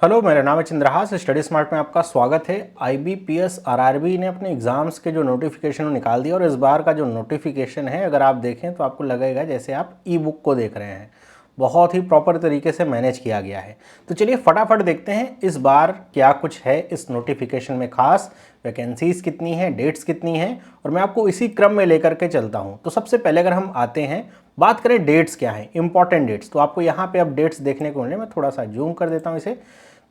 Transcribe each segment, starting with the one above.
Hello, मेरा नाम है चंद्रहास। स्टडी स्मार्ट में आपका स्वागत है। आईबीपीएस आरआरबी ने अपने एग्ज़ाम्स के जो नोटिफिकेशन निकाल दिया और इस बार का जो नोटिफिकेशन है, अगर आप देखें तो आपको लगेगा जैसे आप ई बुक को देख रहे हैं। बहुत ही प्रॉपर तरीके से मैनेज किया गया है। तो चलिए फटाफट देखते हैं इस बार क्या कुछ है इस नोटिफिकेशन में खास, वैकेंसीज़ कितनी हैं, डेट्स कितनी हैं, और मैं आपको इसी क्रम में लेकर के चलता हूँ। तो सबसे पहले अगर हम आते हैं, बात करें डेट्स क्या हैं, इंपॉर्टेंट डेट्स, तो आपको यहाँ पे अब डेट्स देखने को मिले। मैं थोड़ा सा जूम कर देता हूँ इसे।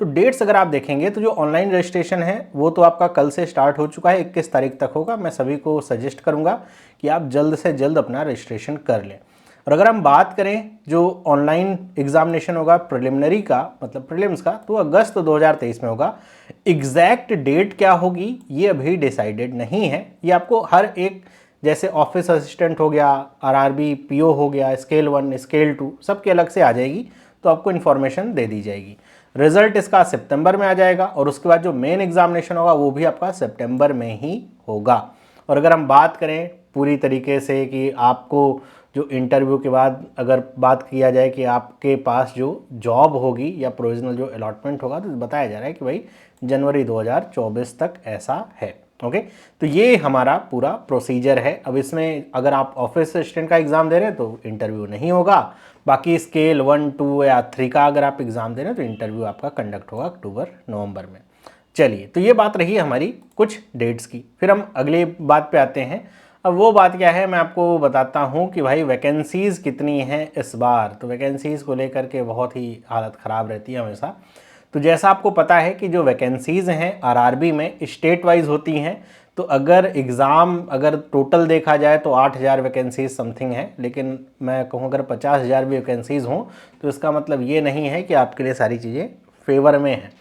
तो डेट्स अगर आप देखेंगे तो जो ऑनलाइन रजिस्ट्रेशन है वो तो आपका कल से स्टार्ट हो चुका है, 21 तारीख तक होगा। मैं सभी को सजेस्ट करूंगा कि आप जल्द से जल्द अपना रजिस्ट्रेशन कर लें। और अगर हम बात करें जो ऑनलाइन एग्जामिनेशन होगा प्रिलिमिनरी का, मतलब प्रीलिम्स का, तो अगस्त 2023 में होगा। एग्जैक्ट डेट क्या होगी ये अभी डिसाइडेड नहीं है। ये आपको हर एक, जैसे ऑफिस असिस्टेंट हो गया, आरआरबी पीओ हो गया, स्केल 1 स्केल 2 सबके अलग से आ जाएगी, तो आपको इन्फॉर्मेशन दे दी जाएगी। रिजल्ट इसका सितंबर में आ जाएगा और उसके बाद जो मेन एग्जामिनेशन होगा वो भी आपका सितंबर में ही होगा। और अगर हम बात करें पूरी तरीके से कि आपको जो इंटरव्यू के बाद अगर बात किया जाए कि आपके पास जो जॉब होगी या प्रोविजनल जो अलॉटमेंट होगा, तो बताया जा रहा है कि भाई जनवरी 2024 तक ऐसा है। ओके, तो ये हमारा पूरा प्रोसीजर है। अब इसमें अगर आप ऑफिस असिस्टेंट का एग्ज़ाम दे रहे हैं तो इंटरव्यू नहीं होगा। बाकी स्केल 1, 2 या 3 का अगर आप एग्ज़ाम दे रहे हैं तो इंटरव्यू आपका कंडक्ट होगा अक्टूबर नवंबर में। चलिए, तो ये बात रही हमारी कुछ डेट्स की। फिर हम अगली बात पे आते हैं। अब वो बात क्या है मैं आपको बताता हूँ कि भाई वैकेंसीज़ कितनी हैं इस बार। तो वैकेंसीज़ को लेकर के बहुत ही हालत ख़राब रहती है हमेशा। तो जैसा आपको पता है कि जो वैकेंसीज़ हैं आरआरबी में स्टेट वाइज होती हैं। तो अगर एग्ज़ाम अगर टोटल देखा जाए तो 8,000 वैकेंसीज समथिंग है, लेकिन मैं कहूँ अगर 50,000 भी वैकेंसीज़ हों तो इसका मतलब ये नहीं है कि आपके लिए सारी चीज़ें फेवर में हैं।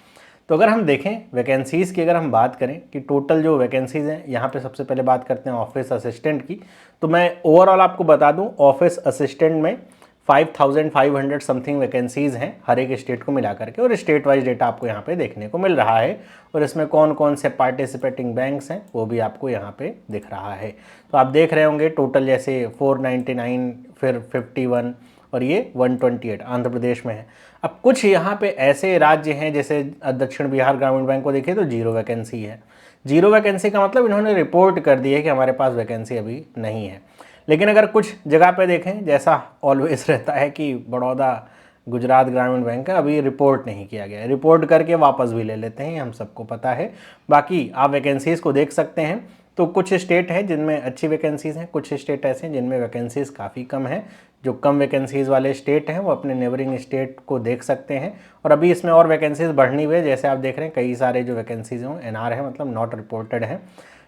तो अगर हम देखें वैकेंसीज़ की, अगर हम बात करें कि टोटल जो वैकेंसीज़ हैं, यहाँ पे सबसे पहले बात करते हैं ऑफिस असिस्टेंट की। तो मैं ओवरऑल आपको बता दूँ, ऑफिस असिस्टेंट में 5,500 समथिंग वैकेंसीज़ हैं हर एक स्टेट को मिला करके, और स्टेट वाइज डेटा आपको यहाँ पे देखने को मिल रहा है। और इसमें कौन कौन से पार्टिसिपेटिंग बैंक्स हैं वो भी आपको यहाँ पे दिख रहा है। तो आप देख रहे होंगे टोटल जैसे 499, फिर 51 और ये 128 आंध्र प्रदेश में है। अब कुछ यहाँ पे ऐसे राज्य हैं जैसे दक्षिण बिहार ग्रामीण बैंक को देखिए तो 0 वैकेंसी है। 0 वैकेंसी का मतलब इन्होंने रिपोर्ट कर दी है कि हमारे पास वैकेंसी अभी नहीं है। लेकिन अगर कुछ जगह पे देखें, जैसा ऑलवेज रहता है कि बड़ौदा गुजरात ग्रामीण बैंक का अभी रिपोर्ट नहीं किया गया है, रिपोर्ट करके वापस भी ले लेते हैं, हम सबको पता है। बाकी आप वैकेंसीज़ को देख सकते हैं। तो कुछ स्टेट हैं जिनमें अच्छी वैकेंसीज़ हैं, कुछ स्टेट ऐसे हैं जिनमें वैकेंसीज़ काफ़ी कम हैं। जो कम वैकेंसीज़ वाले स्टेट हैं वो अपने नेबरिंग स्टेट को देख सकते हैं। और अभी इसमें और वैकेंसीज़ बढ़नी हुई है, जैसे आप देख रहे हैं कई सारे जो वैकेंसीज़ हैं एनआर है, मतलब नॉट रिपोर्टेड हैं।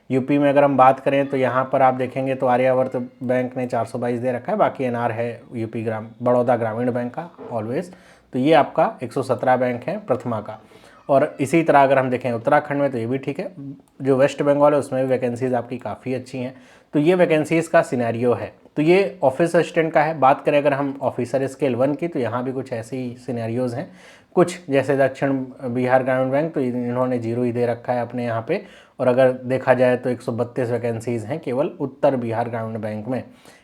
यूपी में अगर हम बात करें तो यहाँ पर आप देखेंगे तो आर्यावर्त बैंक ने 422 दे रखा है, बाकी एनआर है यूपी बड़ौदा ग्रामीण बैंक का ऑलवेज। तो ये आपका 117 बैंक है प्रथमा का। और इसी तरह अगर हम देखें उत्तराखंड में तो ये भी ठीक है। जो वेस्ट बंगाल है उसमें भी वैकेंसीज़ आपकी काफ़ी अच्छी हैं। तो ये वैकेंसीज़ का सिनेरियो है। तो ये ऑफिस असिस्टेंट का है। बात करें अगर हम ऑफिसर स्केल 1 की, तो यहाँ भी कुछ ऐसे ही सिनेरियोज़ हैं। कुछ जैसे दक्षिण बिहार ग्रामीण बैंक, तो इन्होंने 0 ही दे रखा है अपने यहाँ पे। और अगर देखा जाए तो 132 वैकेंसीज़ हैं केवल उत्तर बिहार ग्रामीण बैंक में।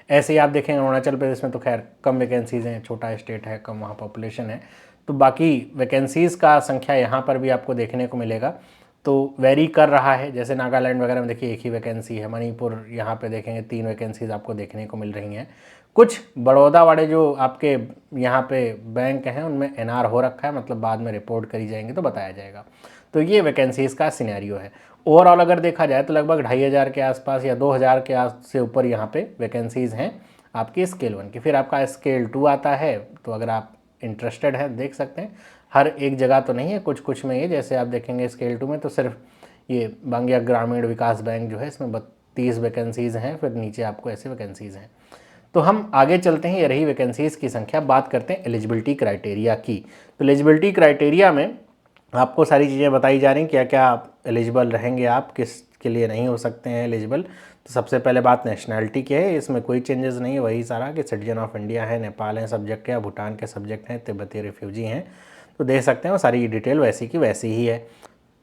ऐसे ही आप देखेंगे अरुणाचल प्रदेश में तो खैर कम वैकेंसीज़ हैं, छोटा स्टेट है, कम वहाँ पॉपुलेशन है। तो बाकी वैकेंसीज़ का संख्या यहाँ पर भी आपको देखने को मिलेगा। तो वेरी कर रहा है, जैसे नागालैंड वगैरह में देखिए 1 ही वैकेंसी है। मणिपुर यहाँ पे देखेंगे 3 वैकेंसीज़ आपको देखने को मिल रही हैं। कुछ बड़ौदा वाले जो आपके यहाँ पे बैंक हैं उनमें एनआर हो रखा है, मतलब बाद में रिपोर्ट करी जाएंगे तो बताया जाएगा। तो ये वैकेंसीज़ का सिनेरियो है। ओवरऑल अगर देखा जाए तो लगभग 2,500 के आसपास या 2,000 के से ऊपर यहाँ पे वैकेंसीज़ हैं आपकी स्केल 1 की। फिर आपका स्केल 2 आता है। तो अगर आप इंटरेस्टेड है देख सकते हैं। हर एक जगह तो नहीं है, कुछ कुछ में ये, जैसे आप देखेंगे स्केल 2 में तो सिर्फ ये बांगिया ग्रामीण विकास बैंक जो है इसमें 32 वैकेंसीज़ हैं। फिर नीचे आपको ऐसे वैकेंसीज़ हैं। तो हम आगे चलते हैं, ये रही वैकेंसीज़ की संख्या। बात करते हैं एलिजिबिलिटी क्राइटेरिया की। तो एलिजिबिलिटी क्राइटेरिया में आपको सारी चीज़ें बताई जा रही हैं, क्या क्या आप एलिजिबल रहेंगे, आप किस के लिए नहीं हो सकते हैं एलिजिबल। तो सबसे पहले बात नेशनैलिटी की है, इसमें कोई चेंजेस नहीं है, वही सारा कि सिटीजन ऑफ इंडिया है, नेपाल है सब्जेक्ट है, भूटान के सब्जेक्ट हैं, तिब्बती रिफ्यूजी हैं। तो देख सकते हैं वो सारी डिटेल वैसी की वैसी ही है।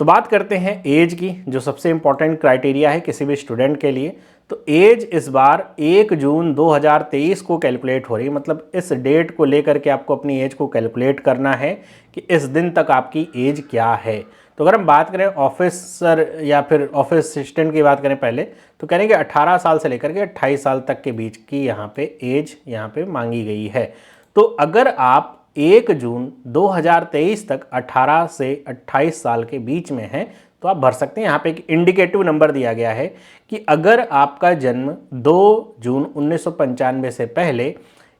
तो बात करते हैं एज की, जो सबसे इंपॉर्टेंट क्राइटेरिया है किसी भी स्टूडेंट के लिए। तो एज इस बार 1 जून 2023 को कैलकुलेट हो रही है, मतलब इस डेट को लेकर के आपको अपनी एज को कैलकुलेट करना है कि इस दिन तक आपकी एज क्या है। तो अगर हम बात करें ऑफिसर या फिर ऑफिस असिस्टेंट की बात करें पहले, तो कह रहे हैं कि 18 साल से लेकर के 28 साल तक के बीच की यहाँ पे एज यहाँ पे मांगी गई है। तो अगर आप 1 जून 2023 तक 18 से 28 साल के बीच में हैं तो आप भर सकते हैं। यहाँ पे एक इंडिकेटिव नंबर दिया गया है कि अगर आपका जन्म 2 जून 1995 से पहले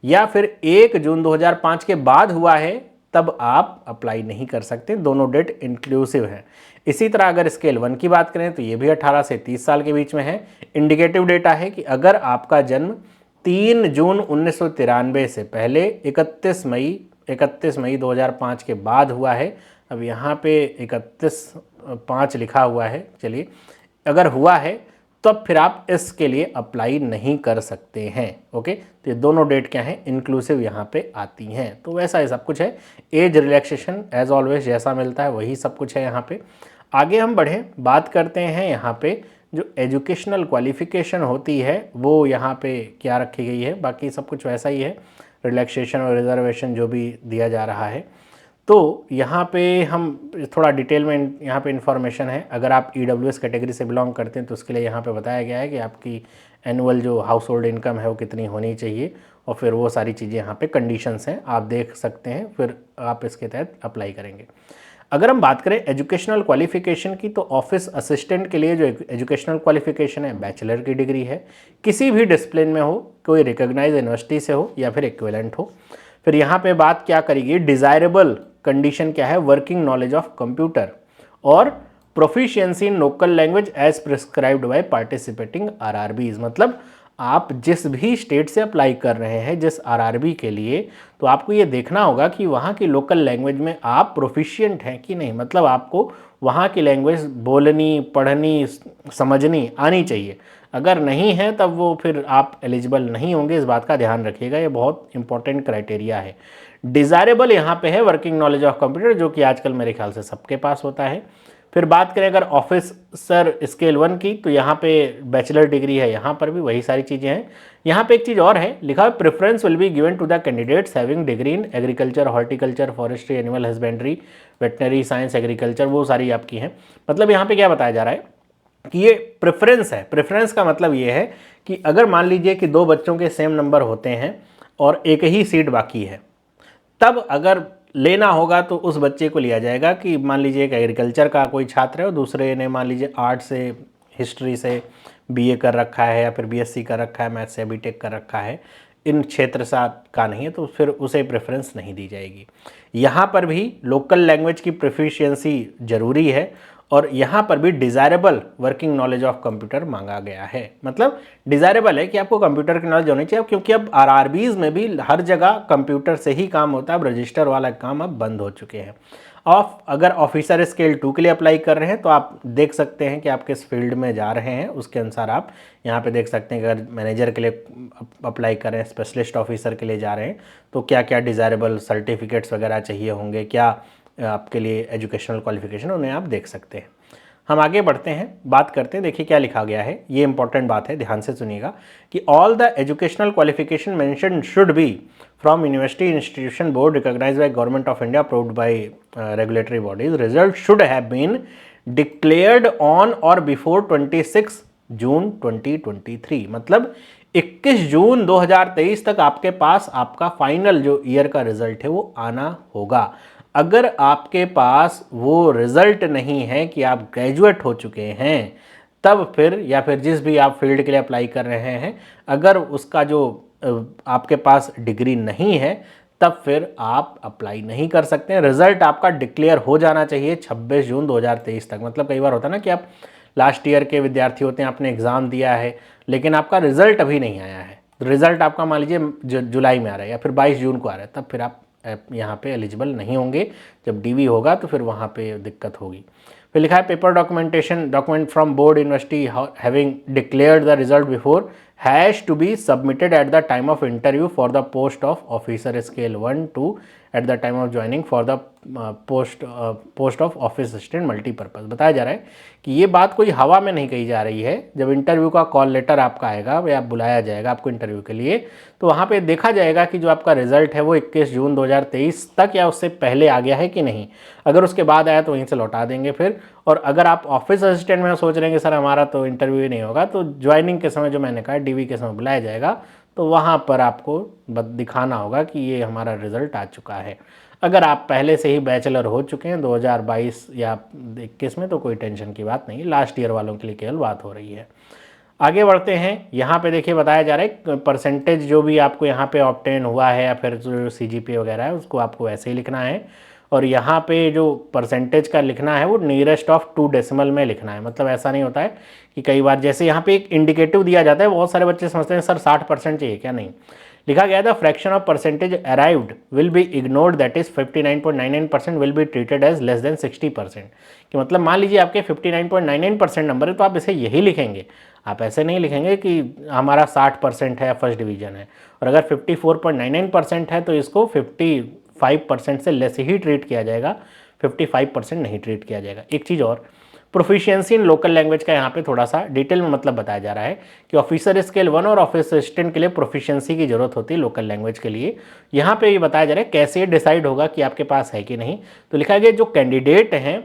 या फिर 1 जून 2005 के बाद हुआ है तब आप अप्लाई नहीं कर सकते, दोनों डेट इंक्लूसिव हैं। इसी तरह अगर स्केल 1 की बात करें तो ये भी 18 से 30 साल के बीच में है। इंडिकेटिव डेटा है कि अगर आपका जन्म 3 जून 1993 से पहले 31 मई 2005 के बाद हुआ है, अब यहाँ पे 31/5 लिखा हुआ है, चलिए अगर हुआ है तब फिर आप इसके लिए अप्लाई नहीं कर सकते हैं। ओके, तो ये दोनों डेट क्या हैं, इंक्लूसिव यहाँ पे आती हैं। तो वैसा ही सब कुछ है, एज रिलैक्सेशन एज ऑलवेज जैसा मिलता है वही सब कुछ है यहाँ पे। आगे हम बढ़ें, बात करते हैं यहाँ पे जो एजुकेशनल क्वालिफिकेशन होती है वो यहाँ पे क्या रखी गई है। बाकी सब कुछ वैसा ही है, रिलैक्सेशन और रिजर्वेशन जो भी दिया जा रहा है। तो यहाँ पे हम थोड़ा डिटेल में यहाँ पे इन्फॉर्मेशन है। अगर आप EWS कैटेगरी से बिलोंग करते हैं तो उसके लिए यहाँ पे बताया गया है कि आपकी एनुअल जो हाउस होल्ड इनकम है वो कितनी होनी चाहिए, और फिर वो सारी चीज़ें यहाँ पे कंडीशंस हैं, आप देख सकते हैं, फिर आप इसके तहत अप्लाई करेंगे। अगर हम बात करें एजुकेशनल क्वालिफिकेशन की, तो ऑफिस असिस्टेंट के लिए जो एजुकेशनल क्वालिफिकेशन है बैचलर की डिग्री है, किसी भी डिसिप्लिन में हो, कोई रिकॉग्नाइज यूनिवर्सिटी से हो या फिर इक्विवेलेंट हो। फिर यहाँ पे बात क्या करेगी, डिज़ायरेबल कंडीशन क्या है, वर्किंग नॉलेज ऑफ कंप्यूटर और proficiency in local language as prescribed by participating RRBs। मतलब आप जिस भी स्टेट से अप्लाई कर रहे हैं, जिस RRB के लिए, तो आपको ये देखना होगा कि वहाँ की लोकल लैंग्वेज में आप प्रोफिशिएंट हैं कि नहीं, मतलब आपको वहाँ की लैंग्वेज बोलनी, पढ़नी, समझनी आनी चाहिए। अगर नहीं है तब वो फिर आप एलिजिबल नहीं होंगे, इस बात का ध्यान रखिएगा, ये बहुत इंपॉर्टेंट क्राइटेरिया है। डिज़ायरेबल यहाँ पे है वर्किंग नॉलेज ऑफ कंप्यूटर, जो कि आजकल मेरे ख्याल से सबके पास होता है। फिर बात करें अगर ऑफिसर स्केल 1 की, तो यहाँ पे बैचलर डिग्री है, यहाँ पर भी वही सारी चीज़ें हैं। यहाँ पे एक चीज़ और है, लिखा है preference will be given to the candidates having degree in agriculture, horticulture, forestry, animal husbandry, veterinary science, agriculture, वो सारी आपकी हैं। मतलब यहाँ पे क्या बताया जा रहा है कि ये प्रेफरेंस है। प्रेफरेंस का मतलब ये है कि अगर मान लीजिए कि 2 बच्चों के सेम नंबर होते हैं और एक ही सीट बाकी है, तब अगर लेना होगा तो उस बच्चे को लिया जाएगा कि मान लीजिए एक एग्रीकल्चर का कोई छात्र है और दूसरे ने मान लीजिए आर्ट से, हिस्ट्री से BA कर रखा है या फिर BSc कर रखा है, मैथ से BTech कर रखा है, इन क्षेत्र से का नहीं है, तो फिर उसे प्रेफरेंस नहीं दी जाएगी। यहाँ पर भी लोकल लैंग्वेज की प्रोफिशिएंसी जरूरी है और यहाँ पर भी desirable working knowledge of computer मांगा गया है। मतलब डिज़ायरेबल है कि आपको कंप्यूटर की नॉलेज होनी चाहिए, क्योंकि अब RRBs में भी हर जगह कंप्यूटर से ही काम होता है। अब रजिस्टर वाला काम अब बंद हो चुके हैं। अगर ऑफिसर स्केल 2 के लिए अप्लाई कर रहे हैं तो आप देख सकते हैं कि आप किस फील्ड में जा रहे हैं, उसके अनुसार आप यहाँ पे देख सकते हैं। अगर मैनेजर के लिए अप्लाई कर रहे हैं, स्पेशलिस्ट ऑफिसर के लिए जा रहे हैं, तो क्या क्या डिज़ायरेबल सर्टिफिकेट्स वगैरह चाहिए होंगे, क्या आपके लिए एजुकेशनल क्वालिफिकेशन, उन्हें आप देख सकते हैं। हम आगे बढ़ते हैं, बात करते हैं। देखिए क्या लिखा गया है, ये इंपॉर्टेंट बात है, ध्यान से सुनिएगा कि all the educational qualification mentioned should be from university institution board recognised by government of India, approved by regulatory bodies. Result should have been declared on or before 26 June 2023। मतलब 21 जून 2023 तक आपके पास आपका फाइनल जो ईयर का result है वो आना होगा। अगर आपके पास वो रिजल्ट नहीं है कि आप ग्रेजुएट हो चुके हैं, तब फिर या फिर जिस भी आप फील्ड के लिए अप्लाई कर रहे हैं, अगर उसका जो आपके पास डिग्री नहीं है, तब फिर आप अप्लाई नहीं कर सकते हैं। रिजल्ट आपका डिक्लेयर हो जाना चाहिए 26 जून 2023 तक। मतलब कई बार होता है ना कि आप लास्ट ईयर के विद्यार्थी होते हैं, आपने एग्ज़ाम दिया है लेकिन आपका रिजल्ट अभी नहीं आया है, रिजल्ट आपका मान लीजिए जुलाई में आ रहा है या फिर 22 जून को आ रहा है, तब फिर आप यहाँ पे एलिजिबल नहीं होंगे। जब DV होगा तो फिर वहाँ पे दिक्कत होगी। फिर लिखा है paper document from board university having declared the result before has to be submitted at the time of interview for the post of officer scale 1 2 at the time of joining for the post of office assistant multipurpose. बताया जा रहा है कि ये बात कोई हवा में नहीं कही जा रही है। जब इंटरव्यू का कॉल लेटर आपका आएगा या बुलाया जाएगा आपको इंटरव्यू के लिए, तो वहाँ पे देखा जाएगा कि जो आपका रिजल्ट है वो 21 जून 2023 तक या उससे पहले आ गया है कि नहीं। अगर उसके बाद आया तो वहीं से लौटा देंगे फिर। और अगर आप ऑफिस असिस्टेंट में सोच रहे हैं कि सर हमारा तो इंटरव्यू ही नहीं होगा, तो ज्वाइनिंग के समय जो मैंने कहा डीवी के समय बुलाया जाएगा, तो वहाँ पर आपको दिखाना होगा कि ये हमारा रिजल्ट आ चुका है। अगर आप पहले से ही बैचलर हो चुके हैं 2022 या 21 में, तो कोई टेंशन की बात नहीं, लास्ट ईयर वालों के लिए केवल बात हो रही है। आगे बढ़ते हैं। यहाँ पे देखिए बताया जा रहा है परसेंटेज जो भी आपको यहाँ पे ऑब्टेन हुआ है या फिर जो CGPA वगैरह है उसको आपको वैसे ही लिखना है। और यहाँ पे जो परसेंटेज का लिखना है वो नियरेस्ट ऑफ 2 डेसिमल में लिखना है। मतलब ऐसा नहीं होता है कि कई बार जैसे यहाँ पे एक इंडिकेटिव दिया जाता है, बहुत सारे बच्चे समझते हैं सर 60% चाहिए क्या, नहीं लिखा गया था fraction of percentage arrived will be ignored that is 59.99% will be treated as less than 60%। कि मतलब मान लीजिए आपके 59.99% नंबर है तो आप इसे यही लिखेंगे, आप ऐसे नहीं लिखेंगे कि हमारा 60% है, फर्स्ट डिवीजन है। और अगर 54.99% है तो इसको 55% से लेस ही ट्रीट किया जाएगा, 55% नहीं ट्रीट किया जाएगा। एक चीज़ और, प्रोफिशिएंसी इन लोकल लैंग्वेज का यहाँ पे थोड़ा सा डिटेल में मतलब बताया जा रहा है कि ऑफिसर स्केल 1 और ऑफिस असिस्टेंट के लिए प्रोफिशिएंसी की जरूरत होती है लोकल लैंग्वेज के लिए। यहाँ पे ये बताया जा रहा है कैसे डिसाइड होगा कि आपके पास है कि नहीं। तो लिखा गया जो कैंडिडेट हैं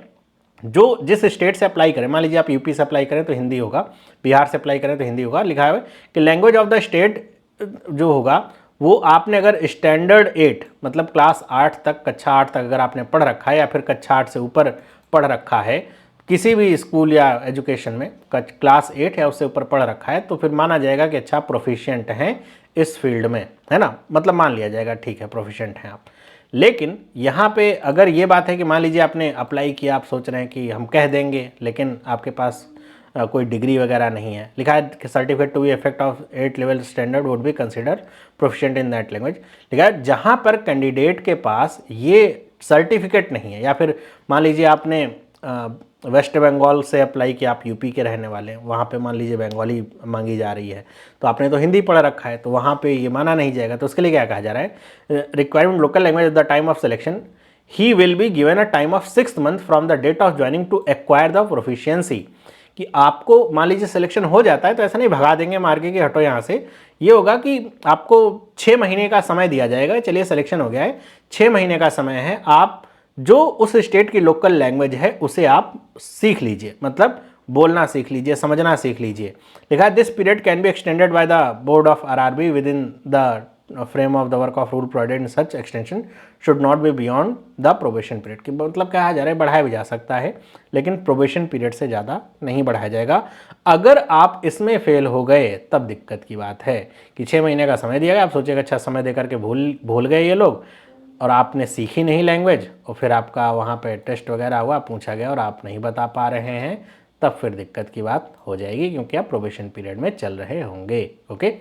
जो जिस स्टेट से अप्लाई करें, मान लीजिए आप यूपी से अप्लाई करें तो हिंदी होगा, बिहार से अप्लाई करें तो हिंदी होगा। लिखा है कि लैंग्वेज ऑफ द स्टेट जो होगा वो आपने अगर स्टैंडर्ड 8 मतलब क्लास 8 तक, कक्षा 8 तक अगर आपने पढ़ रखा है या फिर कक्षा 8 से ऊपर पढ़ रखा है किसी भी स्कूल या एजुकेशन में, क्लास 8 या उससे ऊपर पढ़ रखा है, तो फिर माना जाएगा कि अच्छा प्रोफिशिएंट हैं इस फील्ड में, है ना। मतलब मान लिया जाएगा ठीक है प्रोफिशिएंट हैं आप। लेकिन यहाँ पे अगर ये बात है कि मान लीजिए आपने अप्लाई किया, आप सोच रहे हैं कि हम कह देंगे लेकिन आपके पास कोई डिग्री वगैरह नहीं है, लिखा है कि certificate to be effect of 8 level standard would be consider proficient in that language. लिखा है जहाँ पर कैंडिडेट के पास ये सर्टिफिकेट नहीं है, या फिर मान लीजिए आपने वेस्ट बंगाल से अप्लाई किया, आप यूपी के रहने वाले हैं, वहाँ पे मान लीजिए बंगाली मांगी जा रही है, तो आपने तो हिंदी पढ़ रखा है, तो वहाँ पे ये माना नहीं जाएगा। तो उसके लिए क्या कहा जा रहा है, requirement local language at the time of selection he will be given a time of 6 month from the date of joining to acquire the proficiency. कि आपको मान लीजिए सिलेक्शन हो जाता है तो ऐसा नहीं भगा देंगे मार के कि हटो यहाँ से, ये होगा कि आपको 6 महीने का समय दिया जाएगा। चलिए सिलेक्शन हो गया है, 6 महीने का समय है, आप जो उस स्टेट की लोकल लैंग्वेज है उसे आप सीख लीजिए, मतलब बोलना सीख लीजिए, समझना सीख लीजिए। लिखा है this period can be extended by the board of RRB with in the frame of the work of rule provided in such extension should not be beyond the probation period. की मतलब कहा जा रहा है बढ़ाया भी जा सकता है लेकिन प्रोबेशन पीरियड से ज़्यादा नहीं बढ़ाया जाएगा। अगर आप इसमें फेल हो गए तब दिक्कत की बात है कि 6 महीने का समय दिया गया, आप सोचिएगा अच्छा समय दे करके भूल गए ये लोग और आपने सीखी नहीं लैंग्वेज, और फिर आपका वहाँ पे टेस्ट वगैरह हुआ, पूछा गया और आप नहीं बता पा रहे हैं, तब फिर दिक्कत की बात हो जाएगी क्योंकि आप प्रोबेशन पीरियड में चल रहे होंगे। ओके,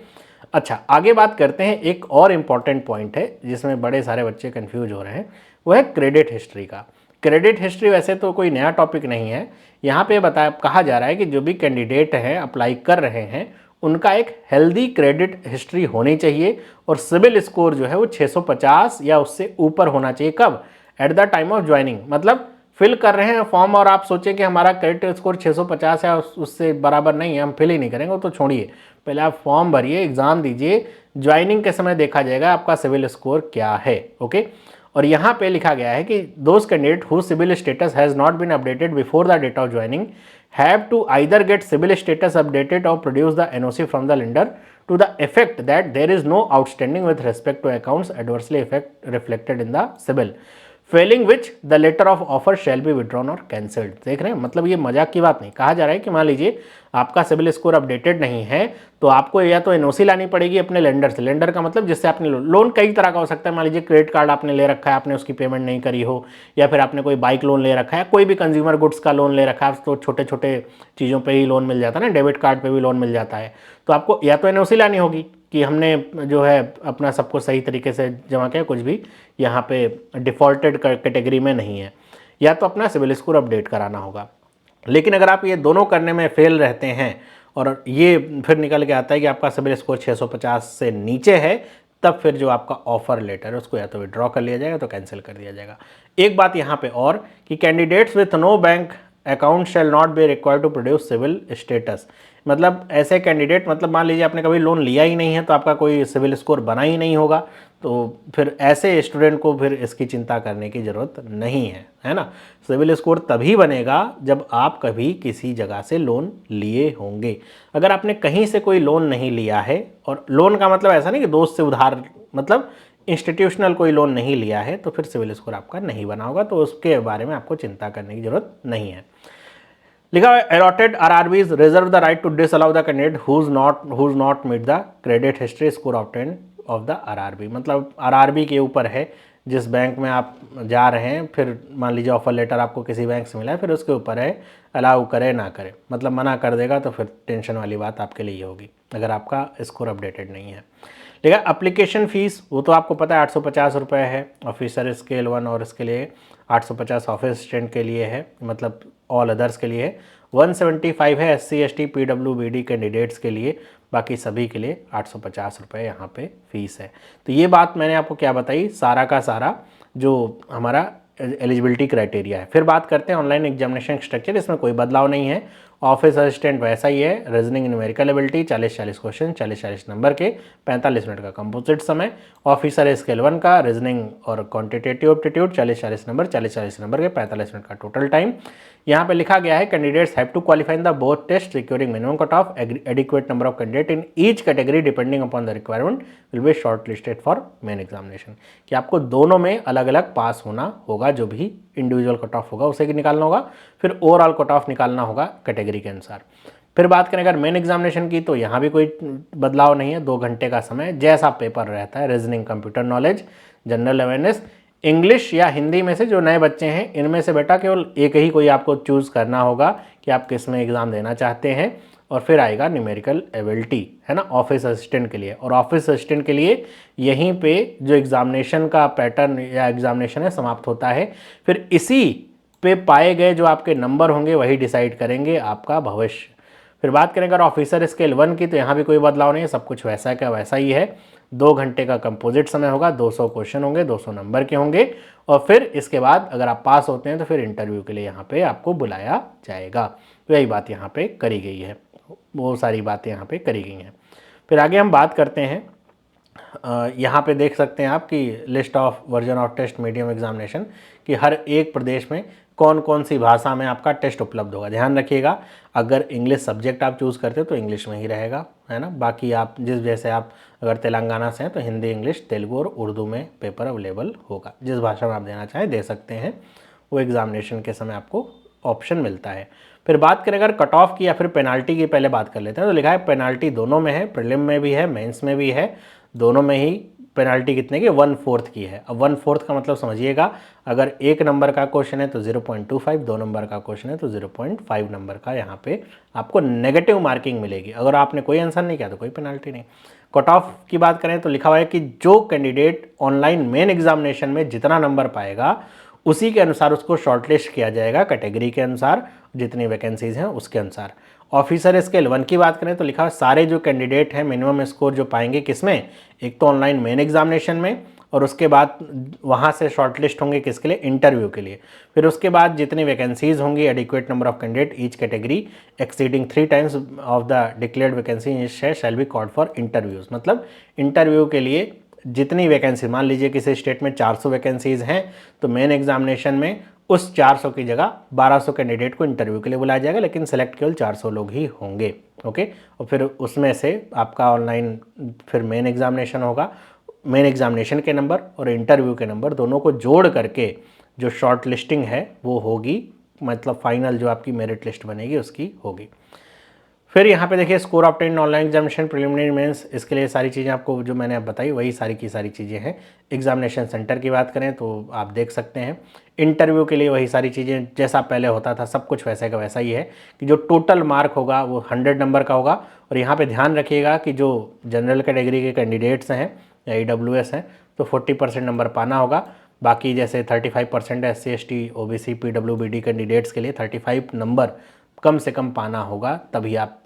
अच्छा आगे बात करते हैं। एक और इम्पॉर्टेंट पॉइंट है जिसमें बड़े सारे बच्चे कंफ्यूज हो रहे हैं, वो है क्रेडिट हिस्ट्री का। क्रेडिट हिस्ट्री वैसे तो कोई नया टॉपिक नहीं है, यहाँ पे कहा जा रहा है कि जो भी कैंडिडेट हैं अप्लाई कर रहे हैं उनका एक हेल्दी क्रेडिट हिस्ट्री होनी चाहिए और सिबिल स्कोर जो है वो 650 या उससे ऊपर होना चाहिए। कब? Eight the time of joining. मतलब फिल कर रहे हैं फॉर्म और आप सोचें कि हमारा क्रेडिट स्कोर 650 है, उससे बराबर नहीं है, हम फिल ही नहीं करेंगे, वो तो छोड़िए, पहले आप फॉर्म भरिए, एग्जाम दीजिए, ज्वाइनिंग के समय देखा जाएगा आपका सिविल स्कोर क्या है। ओके, और यहाँ पे लिखा गया है कि those candidate who civil status has not been updated before the date of joining have to either get civil status updated or produce the NOC from the lender to the effect that there is no outstanding with respect to accounts adversely reflected in the civil, failing which the letter of offer shall be withdrawn or cancelled। देख रहे हैं, मतलब ये मजाक की बात नहीं। कहा जा रहा है कि मान लीजिए आपका सिविल स्कोर अपडेटेड नहीं है तो आपको या तो एनओसी लानी पड़ेगी अपने लेंडर से। लेंडर का मतलब जिससे आपने लोन कई तरह का हो सकता है, मान लीजिए क्रेडिट कार्ड आपने ले रखा है, आपने उसकी पेमेंट नहीं करी हो, या फिर आपने कोई बाइक लोन ले रखा है, कोई भी कंज्यूमर गुड्स का लोन ले रखा है, तो छोटे छोटे चीज़ों पर ही लोन मिल जाता है ना, डेबिट कार्ड पर भी लोन मिल जाता है, तो आपको या तो एनओसी लानी होगी कि हमने जो है अपना सब कुछ सही तरीके से जमा किया, कुछ भी यहाँ पे डिफ़ॉल्टेड कैटेगरी में नहीं है, या तो अपना सिविल स्कोर अपडेट कराना होगा। लेकिन अगर आप ये दोनों करने में फेल रहते हैं और ये फिर निकल के आता है कि आपका सिबिल स्कोर 650 से नीचे है, तब फिर जो आपका ऑफर लेटर है उसको या तो विड्रॉ कर लिया जाएगा तो कैंसिल कर दिया जाएगा। एक बात यहाँ पे और कि candidates with no bank account shall not be required to produce civil status. मतलब ऐसे कैंडिडेट, मतलब मान लीजिए आपने कभी लोन लिया ही नहीं है तो आपका कोई सिविल स्कोर बना ही नहीं होगा, तो फिर ऐसे स्टूडेंट को फिर इसकी चिंता करने की ज़रूरत नहीं है ना। सिविल स्कोर तभी बनेगा जब आप कभी किसी जगह से लोन लिए होंगे। अगर आपने कहीं से कोई लोन नहीं लिया है, और लोन का मतलब ऐसा नहीं कि दोस्त से उधार, मतलब इंस्टीट्यूशनल कोई लोन नहीं लिया है, तो फिर सिविल स्कोर आपका नहीं बना होगा, तो उसके बारे में आपको चिंता करने की जरूरत नहीं है। लिखा हुआ allotted RRBs reserve the right to disallow the candidate whose not meet the credit history score obtain of the RRB. मतलब आरआरबी के ऊपर है, जिस बैंक में आप जा रहे हैं, फिर मान लीजिए ऑफर लेटर आपको किसी बैंक से मिला है, फिर उसके ऊपर है अलाउ करे ना करे। मतलब मना कर देगा तो फिर टेंशन वाली बात आपके लिए होगी अगर आपका स्कोर अपडेटेड नहीं है। लेकिन एप्लीकेशन फ़ीस वो तो आपको पता है 850 रुपये है ऑफिसर स्केल 1, और इसके लिए 850 ऑफिस असिस्टेंट के लिए है, मतलब ऑल अदर्स के लिए है। 175 है SC ST PWBD कैंडिडेट्स के लिए, बाकी सभी के लिए 850 रुपये यहाँ पे फीस है। तो ये बात मैंने आपको क्या बताई, सारा का सारा जो हमारा एलिजिबिलिटी क्राइटेरिया है। फिर बात करते हैं ऑनलाइन एग्जामिनेशन स्ट्रक्चर। इसमें कोई बदलाव नहीं है, ऑफिस असिस्टेंट वैसा ही है। Reasoning numerical ability 40-40 question 40-40 number के, 45 मिनट का कंपोजिट समय। ऑफिसर स्केल 1 का रीजनिंग और क्वांटिटेटिव एप्टीट्यूड 40-40 नंबर 40-40 नंबर के, 45 मिनट का टोटल टाइम। यहाँ पे लिखा गया है candidates have to qualify in the both test securing minimum cut off adequate number of candidate in each category depending upon the requirement will be short listed for main examination. कि आपको दोनों में अलग अलग पास होना होगा, जो भी इंडिविजुअल कट ऑफ होगा उसे निकालना होगा, फिर ओवरऑल कट ऑफ निकालना होगा कैटेगरी के अनुसार। फिर बात करें अगर मेन एग्जामिनेशन की, तो यहाँ भी कोई बदलाव नहीं है। 2 घंटे का समय, जैसा पेपर रहता है, reasoning, computer knowledge, general awareness, English या हिंदी में से जो नए बच्चे हैं इनमें से बेटा केवल एक ही कोई आपको चूज़ करना होगा कि आप किस में एग्ज़ाम देना चाहते हैं। और फिर आएगा न्यूमेरिकल एबिलिटी, है ना, ऑफिस असिस्टेंट के लिए। और ऑफिस असिस्टेंट के लिए यहीं पे जो एग्ज़ामिनेशन का पैटर्न या एग्ज़ामिनेशन है समाप्त होता है। फिर इसी पे पाए गए जो आपके नंबर होंगे वही डिसाइड करेंगे आपका भविष्य। फिर बात करें अगर ऑफिसर स्केल 1 की, तो यहाँ भी कोई बदलाव नहीं है, सब कुछ वैसा का वैसा ही है। 2 घंटे का कंपोजिट समय होगा, 200 क्वेश्चन होंगे, 200 नंबर के होंगे। और फिर इसके बाद अगर आप पास होते हैं तो फिर इंटरव्यू के लिए यहाँ पे आपको बुलाया जाएगा। तो यही बात यहाँ पे करी गई है, वो सारी बातें यहाँ पे करी गई हैं। फिर आगे हम बात करते हैं, यहाँ पे देख सकते हैं आप कि list of version of test medium examination, कि हर एक प्रदेश में कौन कौन सी भाषा में आपका टेस्ट उपलब्ध होगा। ध्यान रखिएगा, अगर इंग्लिश सब्जेक्ट आप चूज़ करते हो तो इंग्लिश में ही रहेगा, है ना। बाकी आप जिस जैसे आप अगर तेलंगाना से हैं तो हिंदी, इंग्लिश, तेलुगु और उर्दू में पेपर अवेलेबल होगा। जिस भाषा में आप देना चाहें दे सकते हैं, वो एग्जामिनेशन के समय आपको ऑप्शन मिलता है। फिर बात करें अगर कट ऑफ की या फिर पेनाल्टी की, पहले बात कर लेते हैं। तो लिखा है पेनाल्टी दोनों में है, प्रीलिम में भी है, मेंस में भी है, दोनों में ही पेनाल्टी कितने की, 1/4 की है। अब 1/4 का मतलब समझिएगा, अगर 1 नंबर का क्वेश्चन है तो 0.25, 2 नंबर का क्वेश्चन है तो 0.5 नंबर का यहाँ पे आपको नेगेटिव मार्किंग मिलेगी। अगर आपने कोई आंसर नहीं किया तो कोई पेनाल्टी नहीं। कट ऑफ की बात करें तो लिखा हुआ है कि जो कैंडिडेट ऑनलाइन मेन एग्जामिनेशन में जितना नंबर पाएगा उसी के अनुसार उसको शॉर्टलिस्ट किया जाएगा, कैटेगरी के अनुसार, जितनी वैकेंसीज हैं उसके अनुसार। ऑफिसर स्केल 1 की बात करें तो लिखा है सारे जो कैंडिडेट हैं मिनिमम स्कोर जो पाएंगे किसमें, एक तो ऑनलाइन मेन एग्जामिनेशन में, और उसके बाद वहाँ से शॉर्टलिस्ट होंगे किसके लिए, इंटरव्यू के लिए। फिर उसके बाद जितनी वैकेंसीज होंगी, adequate number of candidate each category exceeding 3 times of the declared vacancy shall be called for interviews. मतलब इंटरव्यू के लिए जितनी वैकेंसी, मान लीजिए किसी स्टेट में 400 वैकेंसीज हैं तो मेन एग्जामिनेशन में उस 400 की जगह 1200 कैंडिडेट को इंटरव्यू के लिए बुलाया जाएगा, लेकिन सेलेक्ट केवल 400 लोग ही होंगे। ओके, और फिर उसमें से आपका ऑनलाइन फिर मेन एग्जामिनेशन होगा। मेन एग्जामिनेशन के नंबर और इंटरव्यू के नंबर दोनों को जोड़ करके जो शॉर्ट लिस्टिंग है वो होगी, मतलब फाइनल जो आपकी मेरिट लिस्ट बनेगी उसकी होगी। फिर यहाँ पे देखिए score obtained online examination preliminary mains, इसके लिए सारी चीज़ें आपको जो मैंने अब बताई वही सारी की सारी चीज़ें हैं। एग्जामिनेशन सेंटर की बात करें तो आप देख सकते हैं, इंटरव्यू के लिए वही सारी चीज़ें जैसा पहले होता था, सब कुछ वैसे का वैसा ही है कि जो टोटल मार्क होगा वो 100 नंबर का होगा। और यहाँ पर ध्यान रखिएगा कि जो जनरल कैटेगरी के कैंडिडेट्स हैं या EWS हैं तो 40% नंबर पाना होगा। बाकी जैसे 35% है SC ST OBC PWBD candidates के लिए 35 नंबर कम से कम पाना होगा, तभी आप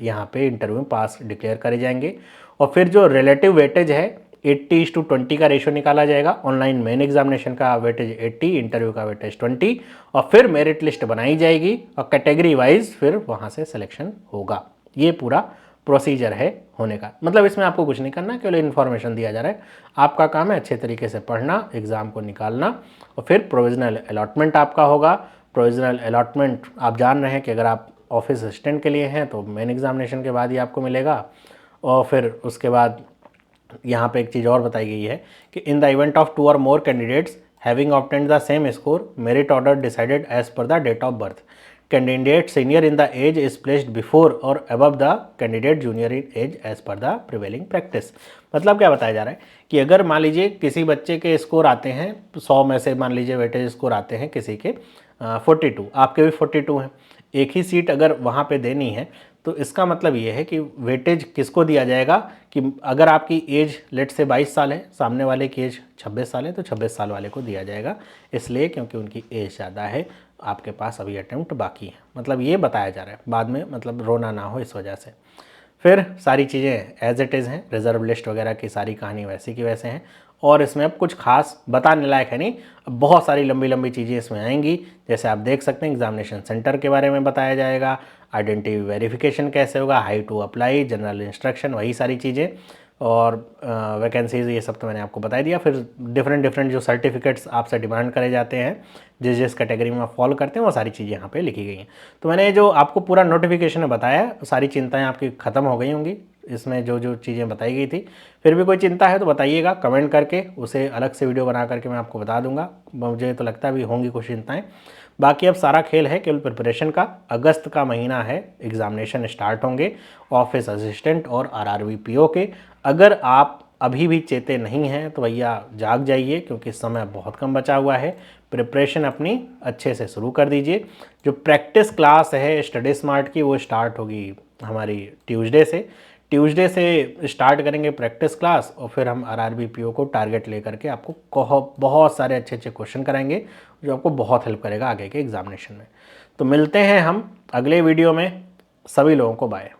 यहाँ पे इंटरव्यू में पास डिक्लेयर करे जाएंगे। और फिर जो रिलेटिव वेटेज है 80:20 का रेशो निकाला जाएगा। ऑनलाइन मेन एग्जामिनेशन का वेटेज 80, इंटरव्यू का वेटेज 20, और फिर मेरिट लिस्ट बनाई जाएगी और कैटेगरी वाइज फिर वहाँ से सिलेक्शन होगा। ये पूरा प्रोसीजर है होने का। मतलब इसमें आपको कुछ नहीं करना, केवल इन्फॉर्मेशन दिया जा रहा है। आपका काम है अच्छे तरीके से पढ़ना, एग्ज़ाम को निकालना, और फिर प्रोविजनल अलॉटमेंट आपका होगा। प्रोविजनल अलॉटमेंट आप जान रहे हैं कि अगर आप ऑफिस असिस्टेंट के लिए हैं तो मेन एग्जामिनेशन के बाद ही आपको मिलेगा। और फिर उसके बाद यहाँ पे एक चीज़ और बताई गई है कि in the event of 2 or more candidates having obtained the same score, merit order decided as per the date of birth, candidate senior in the age is placed before और above the candidate junior in age as per the prevailing practice. मतलब क्या बताया जा रहा है कि अगर मान लीजिए किसी बच्चे के स्कोर आते हैं 100 में से, मान लीजिए वेटेज स्कोर आते हैं किसी के 42, आपके भी 42 हैं, एक ही सीट अगर वहाँ पे देनी है, तो इसका मतलब ये है कि वेटेज किसको दिया जाएगा कि अगर आपकी एज लेट से 22 साल है, सामने वाले की एज 26 साल है, तो 26 साल वाले को दिया जाएगा, इसलिए क्योंकि उनकी एज ज़्यादा है, आपके पास अभी अटेम्प्ट बाकी है। मतलब ये बताया जा रहा है, बाद में मतलब रोना ना हो इस वजह से। फिर सारी चीज़ें एज इट इज़ हैं, रिजर्व लिस्ट वगैरह की सारी कहानी वैसी की वैसे हैं, और इसमें अब कुछ खास बताने लायक है नहीं। अब बहुत सारी लंबी लंबी चीज़ें इसमें आएंगी, जैसे आप देख सकते हैं एग्जामिनेशन सेंटर के बारे में बताया जाएगा, आइडेंटिटी वेरिफिकेशन कैसे होगा, how to apply, general instruction, वही सारी चीज़ें, और वैकेंसीज, ये सब तो मैंने आपको बता दिया। फिर डिफरेंट जो सर्टिफिकेट्स आपसे डिमांड करे जाते हैं, जिस जिस कैटेगरी में आप फॉलो करते हैं, वो सारी चीज़ें यहाँ पे लिखी गई हैं। तो मैंने जो आपको पूरा नोटिफिकेशन में बताया, सारी चिंताएं आपकी ख़त्म हो गई होंगी इसमें जो जो चीज़ें बताई गई थी। फिर भी कोई चिंता है तो बताइएगा कमेंट करके, उसे अलग से वीडियो बना करके मैं आपको बता दूंगा। मुझे तो लगता है भी होंगी कुछ चिंताएँ। बाकी अब सारा खेल है केवल प्रिपरेशन का। अगस्त का महीना है, एग्जामिनेशन स्टार्ट होंगे ऑफिस असिस्टेंट और RRBPO के। अगर आप अभी भी चेते नहीं हैं तो भैया जाग जाइए, क्योंकि समय बहुत कम बचा हुआ है। प्रिपरेशन अपनी अच्छे से शुरू कर दीजिए। जो प्रैक्टिस क्लास है स्टडी स्मार्ट की, वो स्टार्ट होगी हमारी ट्यूसडे से स्टार्ट करेंगे प्रैक्टिस क्लास, और फिर हम RRBPO को टारगेट लेकर के आपको बहुत सारे अच्छे अच्छे क्वेश्चन कराएंगे, जो आपको बहुत हेल्प करेगा आगे के एग्जामिनेशन में। तो मिलते हैं हम अगले वीडियो में। सभी लोगों को बाय।